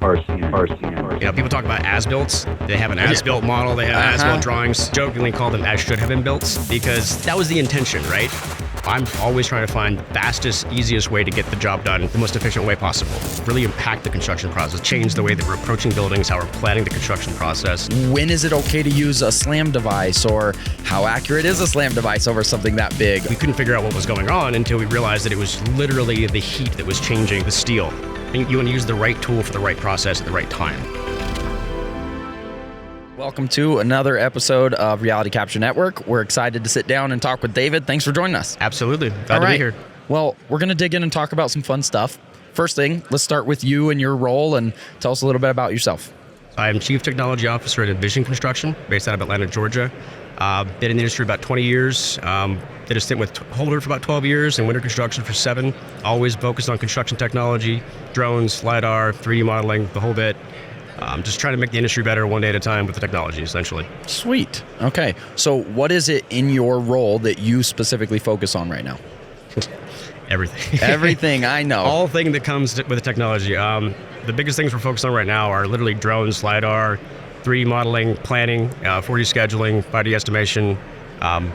RCN. You know, people talk about as-builts. They have an as-built model. They have as-built drawings. Jokingly call them as should have been built because that was the intention, right? I'm always trying to find fastest, easiest way to get the job done, the most efficient way possible. Really impact the construction process, change the way that we're approaching buildings, how we're planning the construction process. When is it okay to use a SLAM device, or how accurate is a SLAM device over something that big? We couldn't figure out what was going on until we realized that it was literally the heat that was changing the steel. And you want to use the right tool for the right process at the right time. Welcome to another episode of Reality Capture Network. We're excited to sit down and talk with David. Thanks for joining us. Absolutely. Glad to be here. Well, we're going to dig in and talk about some fun stuff. First thing, let's start with you and your role and tell us a little bit about yourself. I'm Chief Technology Officer at Envision Construction, based out of Atlanta, Georgia. Been in the industry about 20 years. Did a stint with Holder for about 12 years and Winter Construction for 7. Always focused on construction technology, drones, LiDAR, 3D modeling, the whole bit. Just trying to make the industry better one day at a time with the technology, essentially. Sweet. Okay. So what is it in your role that you specifically focus on right now? Everything. Everything, I know. All thing that comes with the technology. The biggest things we're focused on right now are literally drones, LiDAR, 3D modeling, planning, 4D scheduling, 5D estimation.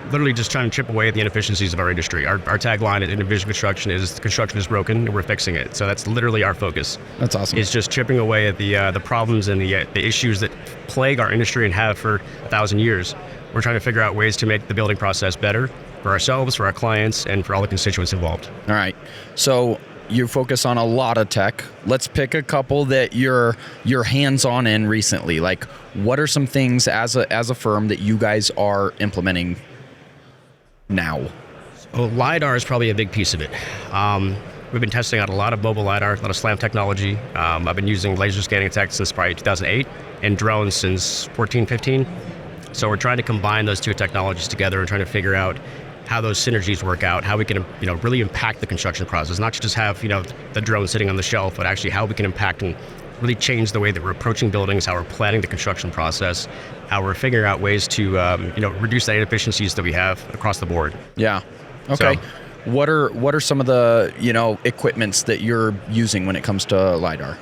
Literally just trying to chip away at the inefficiencies of our industry. Our tagline at Envision Construction is construction is broken and we're fixing it. So that's literally our focus. That's awesome. It's just chipping away at the problems and the issues that plague our industry and have for 1,000 years. We're trying to figure out ways to make the building process better for ourselves, for our clients, and for all the constituents involved. All right. So you focus on a lot of tech. Let's pick a couple that you're hands-on in recently. Like, what are some things as a firm that you guys are implementing now? Well, LiDAR is probably a big piece of it. We've been testing out a lot of mobile LiDAR, a lot of SLAM technology. I've been using laser scanning tech since probably 2008 and drones since 14, 15. So we're trying to combine those two technologies together and trying to figure out how those synergies work out, how we can, really impact the construction process, not just have, the drone sitting on the shelf, but actually how we can impact and really change the way that we're approaching buildings, how we're planning the construction process, how we're figuring out ways to, reduce the inefficiencies that we have across the board. Yeah. Okay. So, what are some of the, equipments that you're using when it comes to LiDAR?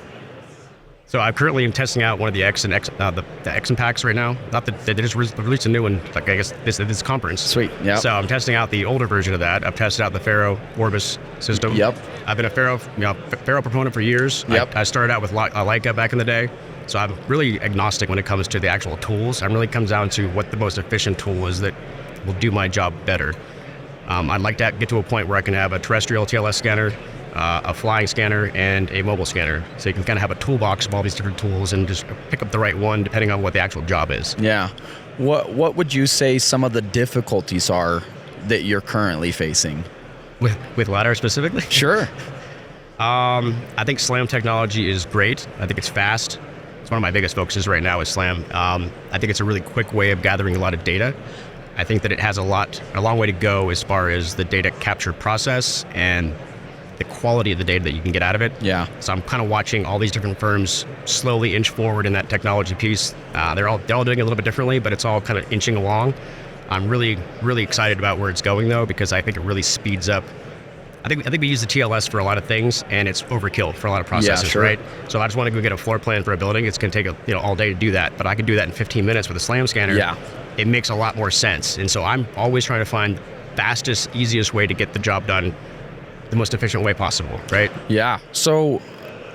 So I'm currently testing out one of the the X packs right now. Not that they just released a new one, like I guess this conference. Sweet. Yeah. So I'm testing out the older version of that. I've tested out the Faro Orbis system. Yep. I've been a Faro proponent for years. Yep. I started out with Leica back in the day. So I'm really agnostic when it comes to the actual tools. It really comes down to what the most efficient tool is that will do my job better. I'd like to get to a point where I can have a terrestrial TLS scanner, a flying scanner, and a mobile scanner. So you can kind of have a toolbox of all these different tools and just pick up the right one depending on what the actual job is. Yeah. What would you say some of the difficulties are that you're currently facing? With LiDAR specifically? Sure. I think SLAM technology is great. I think it's fast. It's one of my biggest focuses right now is SLAM. I think it's a really quick way of gathering a lot of data. I think that it has a long way to go as far as the data capture process and the quality of the data that you can get out of it. Yeah. So I'm kind of watching all these different firms slowly inch forward in that technology piece. They're all doing it a little bit differently, but it's all kind of inching along. I'm really, really excited about where it's going though, because I think it really speeds up. I think we use the TLS for a lot of things, and it's overkill for a lot of processes, yeah, sure. right? So if I just want to go get a floor plan for a building, it's going to take all day to do that, but I can do that in 15 minutes with a SLAM scanner. Yeah. It makes a lot more sense, and so I'm always trying to find fastest, easiest way to get the job done the most efficient way possible, right? Yeah. So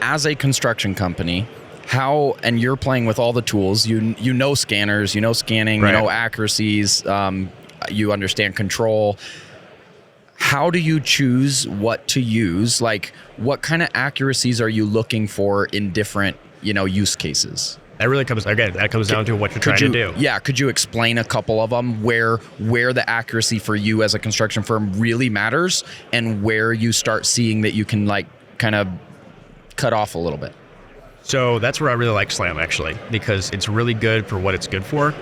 as a construction company, and you're playing with all the tools, you know scanners, you know scanning, right. You know accuracies, you understand control. How do you choose what to use? Like, what kind of accuracies are you looking for in different, use cases? That really comes down to what you're trying to do. Yeah, could you explain a couple of them where the accuracy for you as a construction firm really matters and where you start seeing that you can kind of cut off a little bit? So that's where I really like SLAM actually, because it's really good for what it's good for,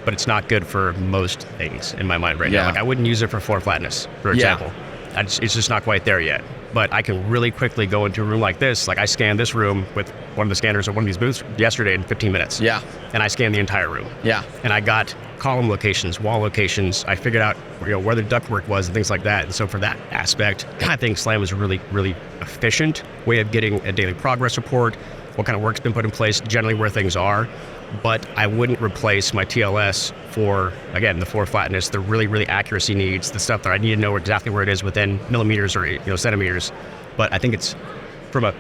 but it's not good for most things in my mind right now. Like I wouldn't use it for floor flatness, for example. It's just not quite there yet. But I can really quickly go into a room like this. Like I scanned this room with one of the scanners at one of these booths yesterday in 15 minutes. Yeah. And I scanned the entire room. Yeah. And I got column locations, wall locations. I figured out where the ductwork was and things like that. And so for that aspect, I think SLAM is a really, really efficient way of getting a daily progress report, what kind of work's been put in place, generally where things are. But I wouldn't replace my TLS for, again, the floor flatness, the really accuracy needs, the stuff that I need to know exactly where it is within millimeters or centimeters. But I think it's, from a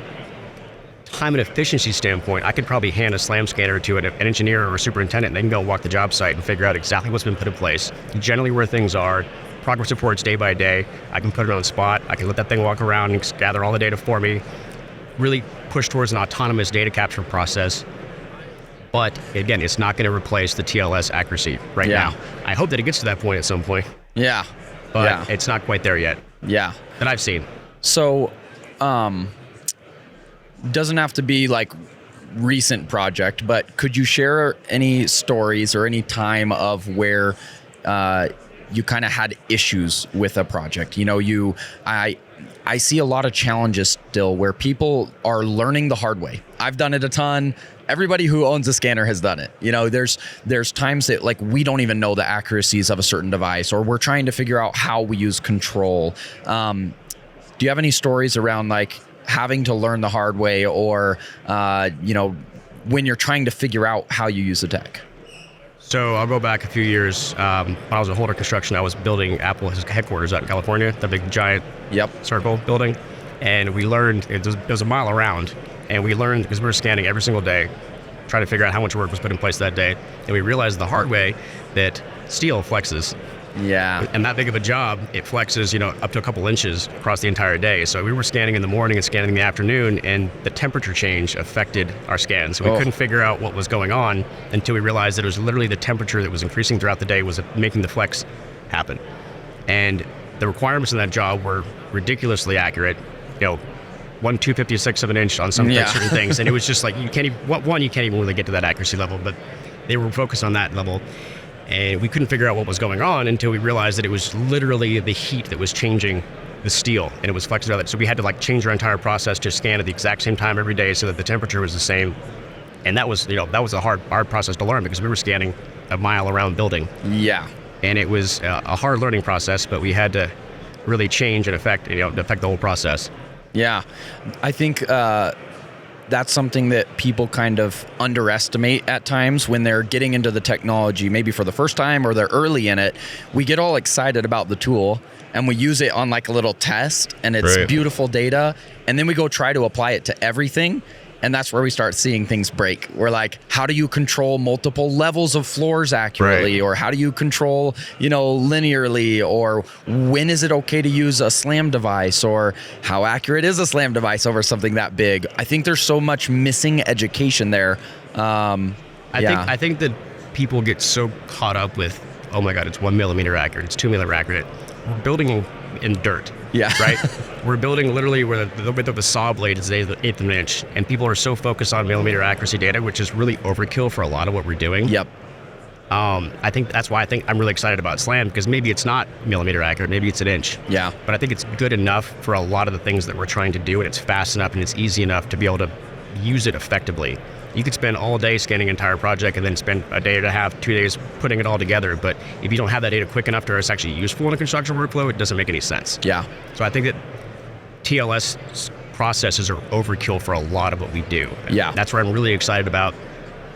time and efficiency standpoint, I could probably hand a SLAM scanner to an engineer or a superintendent, and they can go walk the job site and figure out exactly what's been put in place, generally where things are, progress reports day by day. I can put it on the spot. I can let that thing walk around and gather all the data for me, really push towards an autonomous data capture process. But again, it's not going to replace the TLS accuracy right now. I hope that it gets to that point at some point. Yeah. But it's not quite there yet. Yeah. That I've seen. So, doesn't have to be like recent project, but could you share any stories or any time of where you kind of had issues with a project? I see a lot of challenges still where people are learning the hard way. I've done it a ton. Everybody who owns a scanner has done it. There's times that like we don't even know the accuracies of a certain device, or we're trying to figure out how we use control. Do you have any stories around like having to learn the hard way, or when you're trying to figure out how you use the tech? So I'll go back a few years. When I was at Holder Construction, I was building Apple's headquarters out in California, the big giant circle building. And we learned, it was a mile around, and we learned, because we were scanning every single day, trying to figure out how much work was put in place that day. And we realized the hard way that steel flexes. Yeah. And that big of a job, it flexes, up to a couple inches across the entire day. So we were scanning in the morning and scanning in the afternoon, and the temperature change affected our scans. So we couldn't figure out what was going on until we realized that it was literally the temperature that was increasing throughout the day was making the flex happen. And the requirements in that job were ridiculously accurate. 1/256 of an inch on some certain things. And it was just like, you can't even really get to that accuracy level, but they were focused on that level. And we couldn't figure out what was going on until we realized that it was literally the heat that was changing the steel, and it was flexing out. So we had to change our entire process to scan at the exact same time every day so that the temperature was the same. And that was a hard process to learn, because we were scanning a mile around building. Yeah. And it was a hard learning process, but we had to really change and affect the whole process. Yeah. I think that's something that people kind of underestimate at times when they're getting into the technology, maybe for the first time or they're early in it. We get all excited about the tool and we use it on like a little test, and it's beautiful data. And then we go try to apply it to everything. And that's where we start seeing things break. We're like, how do you control multiple levels of floors accurately? Or how do you control, linearly? Or when is it okay to use a SLAM device? Or how accurate is a SLAM device over something that big? I think there's so much missing education there. I think that people get so caught up with, oh my God, it's 1 millimeter accurate, it's 2 millimeter accurate. We're building in dirt. Yeah. Right? We're building literally where the width of the saw blade is the eighth of an inch, and people are so focused on millimeter accuracy data, which is really overkill for a lot of what we're doing. Yep. I think that's why I'm really excited about SLAM, because maybe it's not millimeter accurate, maybe it's an inch. Yeah. But I think it's good enough for a lot of the things that we're trying to do, and it's fast enough and it's easy enough to be able to use it effectively. You could spend all day scanning an entire project and then spend a day and a half, 2 days putting it all together. But if you don't have that data quick enough to where it's actually useful in a construction workflow, it doesn't make any sense. Yeah. So I think that TLS processes are overkill for a lot of what we do. Yeah. That's where I'm really excited about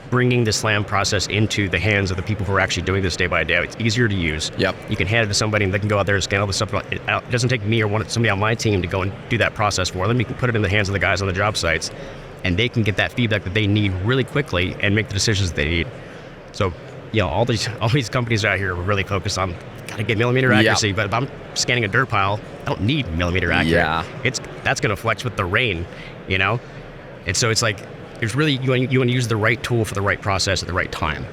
bringing the SLAM process into the hands of the people who are actually doing this day by day. It's easier to use. Yep. You can hand it to somebody and they can go out there and scan all this stuff. It doesn't take me or somebody on my team to go and do that process for them. You can put it in the hands of the guys on the job sites, and they can get that feedback that they need really quickly and make the decisions that they need. So, all these companies out here are really focused on gotta get millimeter accuracy. But if I'm scanning a dirt pile, I don't need millimeter accurate. Yeah. That's gonna flex with the rain, And so it's like there's really you want to use the right tool for the right process at the right time.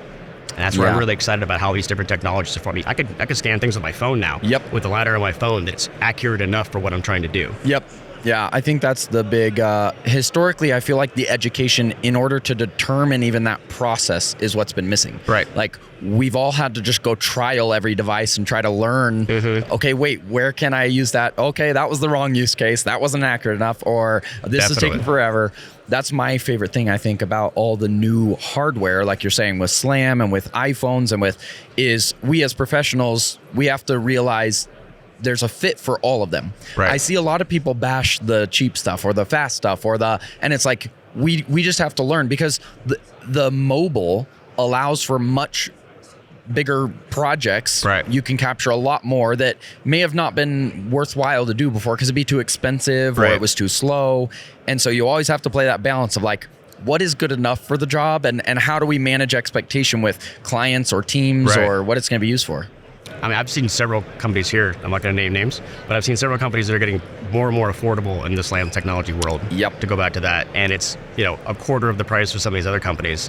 And that's where I'm really excited about how these different technologies are for me. I could scan things with my phone now. Yep. With the LiDAR on my phone that's accurate enough for what I'm trying to do. Yep. Yeah, I think that's the big, historically, I feel like the education in order to determine even that process is what's been missing. Right. Like, we've all had to just go trial every device and try to learn, okay, wait, where can I use that? Okay, that was the wrong use case. That wasn't accurate enough, or this is taking forever. That's my favorite thing, I think, about all the new hardware, like you're saying, with SLAM and with iPhones and is we as professionals, we have to realize there's a fit for all of them. Right. I see a lot of people bash the cheap stuff or the fast stuff and it's like, we just have to learn, because the mobile allows for much bigger projects. Right. You can capture a lot more that may have not been worthwhile to do before because it'd be too expensive or Right. it was too slow. And so you always have to play that balance of like, what is good enough for the job, and how do we manage expectation with clients or teams Right. or what it's going to be used for? I mean, I've seen several companies here, I'm not going to name names, but I've seen several companies that are getting more and more affordable in the SLAM technology world. Yep. To go back to that. And it's, a quarter of the price for some of these other companies.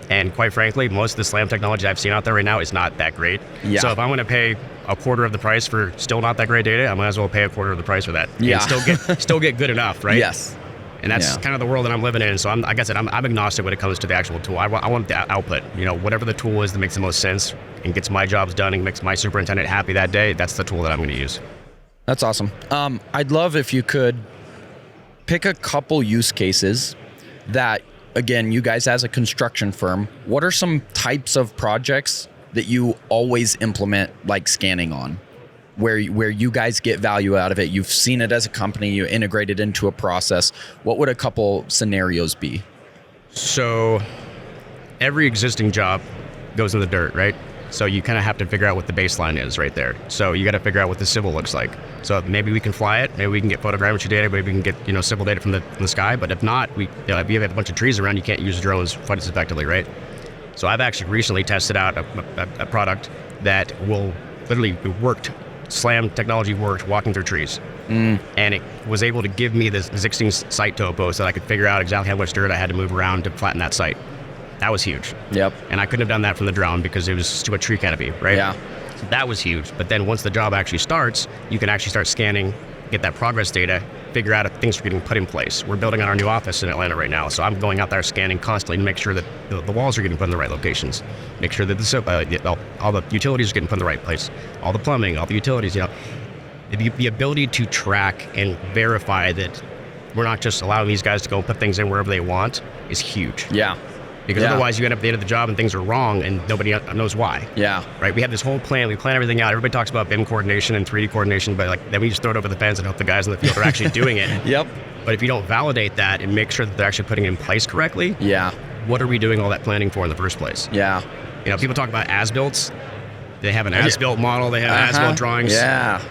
And quite frankly, most of the SLAM technology I've seen out there right now is not that great. Yeah. So if I'm going to pay a quarter of the price for still not that great data, I might as well pay a quarter of the price for that. Yeah. And still get good enough, right? Yes. And that's Yeah. kind of the world that I'm living in. So like I said, I'm agnostic when it comes to the actual tool. I want the output. Whatever the tool is that makes the most sense and gets my jobs done and makes my superintendent happy that day, that's the tool that I'm going to use. That's awesome. I'd love if you could pick a couple use cases that, again, you guys as a construction firm, what are some types of projects that you always implement like scanning on, where you guys get value out of it? You've seen it as a company, you integrate it into a process. What would a couple scenarios be? So every existing job goes in the dirt, right? So you kind of have to figure out what the baseline is right there. So you got to figure out what the civil looks like. So maybe we can fly it, maybe we can get photogrammetry data, maybe we can get civil data from the sky. But if not, if you have a bunch of trees around, you can't use drones quite as effectively, right? So I've actually recently tested out a product that will literally SLAM technology worked walking through trees. And it was able to give me this existing site topo so that I could figure out exactly how much dirt I had to move around to flatten that site. That was huge. Yep. And I couldn't have done that from the drone because it was too much tree canopy, right? Yeah. So that was huge. But then once the job actually starts, you can actually start scanning, get that progress data, figure out if things are getting put in place. We're building on our new office in Atlanta right now, so I'm going out there scanning constantly to make sure that the walls are getting put in the right locations, make sure that all the utilities are getting put in the right place, all the plumbing, all the utilities, the ability to track and verify that we're not just allowing these guys to go put things in wherever they want is huge. Yeah. Because otherwise you end up at the end of the job and things are wrong and nobody knows why. Yeah. Right? We have this whole plan. We plan everything out. Everybody talks about BIM coordination and 3D coordination, but then we just throw it over the fence and hope the guys in the field are actually doing it. Yep. But if you don't validate that and make sure that they're actually putting it in place correctly, Yeah. what are we doing all that planning for in the first place? Yeah. People talk about as-built. They have an as-built model. They have as-built drawings. Yeah.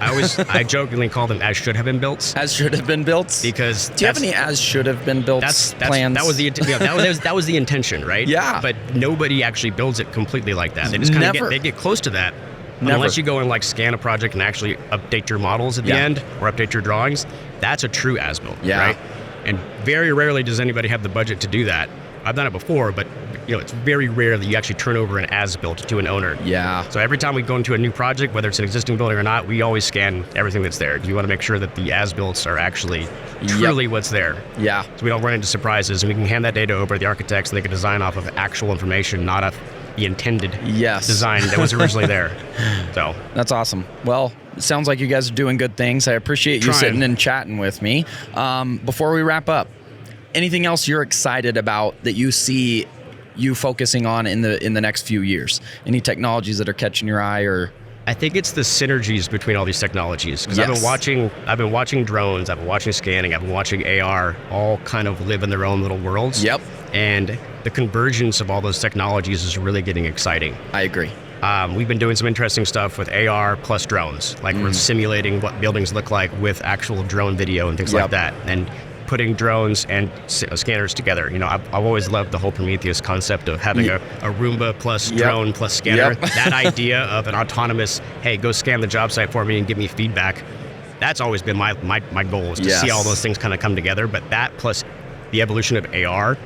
I jokingly call them as should have been built. As should have been built. Because do you have any as should have been built plans? That was the intention, right? Yeah. But nobody actually builds it completely like that. They just kind of get close to that. Unless you go and scan a project and actually update your models at the end or update your drawings, that's a true as-built, right? And very rarely does anybody have the budget to do that. I've done it before, but it's very rare that you actually turn over an as-built to an owner. Yeah. So every time we go into a new project, whether it's an existing building or not, we always scan everything that's there. You want to make sure that the as-builts are actually truly what's there. Yeah. So we don't run into surprises, and we can hand that data over to the architects, and they can design off of actual information, not of the intended design that was originally there. So that's awesome. Well, it sounds like you guys are doing good things. I appreciate you sitting and chatting with me. Before we wrap up, anything else you're excited about that you see you focusing on in the next few years? Any technologies that are catching your eye? Or I think it's the synergies between all these technologies, because I've been watching drones, I've been watching scanning, I've been watching AR, all kind of live in their own little worlds. Yep. And the convergence of all those technologies is really getting exciting. I agree. We've been doing some interesting stuff with AR plus drones, like we're simulating what buildings look like with actual drone video and things like that, and putting drones and scanners together. I've always loved the whole Prometheus concept of having a Roomba plus drone plus scanner. That idea of an autonomous, hey, go scan the job site for me and give me feedback. That's always been my goal, is to see all those things kind of come together. But that plus the evolution of AR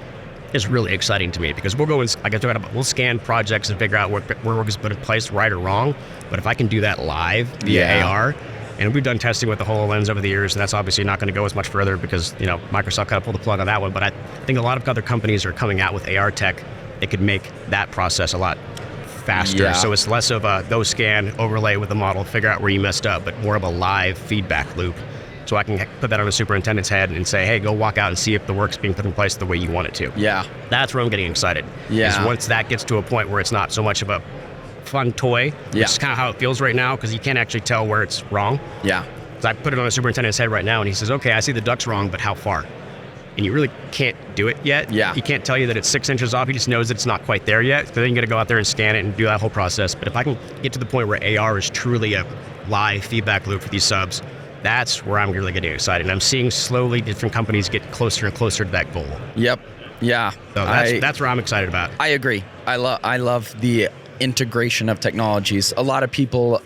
is really exciting to me, because we'll go and, like I talked about, we'll scan projects and figure out where we're going to put in place, right or wrong. But if I can do that live via AR, and we've done testing with the HoloLens over the years, and that's obviously not going to go as much further because Microsoft kind of pulled the plug on that one. But I think a lot of other companies are coming out with AR tech that could make that process a lot faster. Yeah. So it's less of a go scan, overlay with the model, figure out where you messed up, but more of a live feedback loop. So I can put that on a superintendent's head and say, hey, go walk out and see if the work's being put in place the way you want it to. Yeah. That's where I'm getting excited. Yeah. Is once that gets to a point where it's not so much of a fun toy, which is kind of how it feels right now, because you can't actually tell where it's wrong. Yeah. So I put it on a superintendent's head right now, and he says, okay, I see the duct's wrong, but how far? and you really can't do it yet. Yeah. He can't tell you that it's 6 inches off. He just knows that it's not quite there yet. So then you got to go out there and scan it and do that whole process. But if I can get to the point where AR is truly a live feedback loop for these subs, that's where I'm really getting excited. And I'm seeing slowly different companies get closer and closer to that goal. Yep. Yeah. So that's where I'm excited about. I agree. I love the integration of technologies. A lot of people,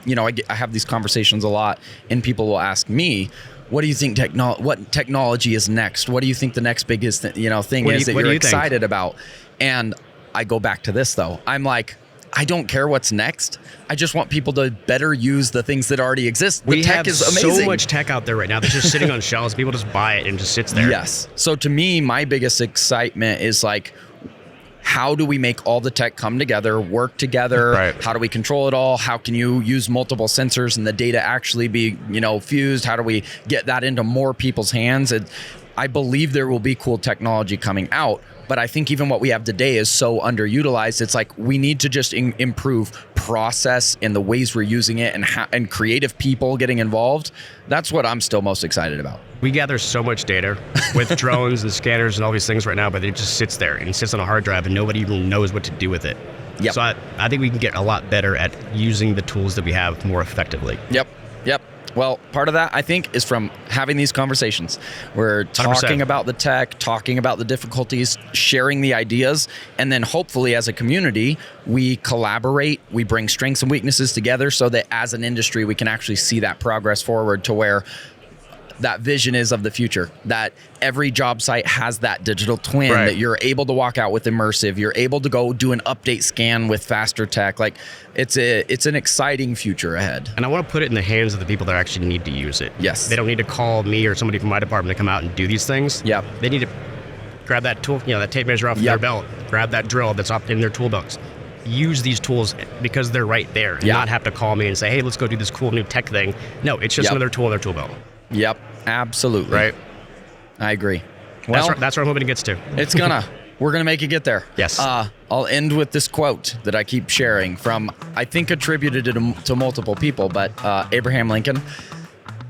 I have these conversations a lot, and people will ask me, what do you think what technology is next? What do you think the next biggest thing is that you're excited about? And I go back to this though. I'm like, I don't care what's next. I just want people to better use the things that already exist. The tech is amazing. So much tech out there right now that's just sitting on shelves. People just buy it and just sits there. Yes. So to me, my biggest excitement is like, how do we make all the tech come together, work together? Right. How do we control it all? How can you use multiple sensors and the data actually be, fused? How do we get that into more people's hands? And I believe there will be cool technology coming out, but I think even what we have today is so underutilized. It's like we need to just improve process and the ways we're using it, and creative people getting involved. That's what I'm still most excited about. We gather so much data with drones and scanners and all these things right now, but it just sits there and it sits on a hard drive and nobody even knows what to do with it. Yep. So I think we can get a lot better at using the tools that we have more effectively. Yep. Well, part of that, I think, is from having these conversations. We're talking 100%. about the tech, talking about the difficulties, sharing the ideas, and then hopefully as a community, we collaborate, we bring strengths and weaknesses together so that as an industry, we can actually see that progress forward to where that vision is of the future, that every job site has that digital twin, right, that you're able to walk out with immersive, you're able to go do an update scan with faster tech. Like it's an exciting future ahead. And I want to put it in the hands of the people that actually need to use it. Yes. They don't need to call me or somebody from my department to come out and do these things. Yep. They need to grab that tool, that tape measure off their belt, grab that drill that's up in their tool belts. Use these tools because they're right there, and not have to call me and say, hey, let's go do this cool new tech thing. No, it's just another tool in their tool belt. Yep, absolutely. Right. I agree. Well, that's where I'm hoping it gets to. We're gonna make it get there. Yes. I'll end with this quote that I keep sharing from, I think attributed to multiple people, but Abraham Lincoln.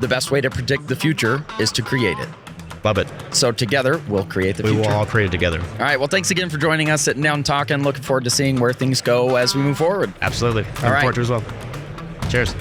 The best way to predict the future is to create it. Love it. So together, we'll create the future. We will all create it together. All right. Well, thanks again for joining us, sitting down and talking. Looking forward to seeing where things go as we move forward. Absolutely. Looking forward to it as well. Cheers.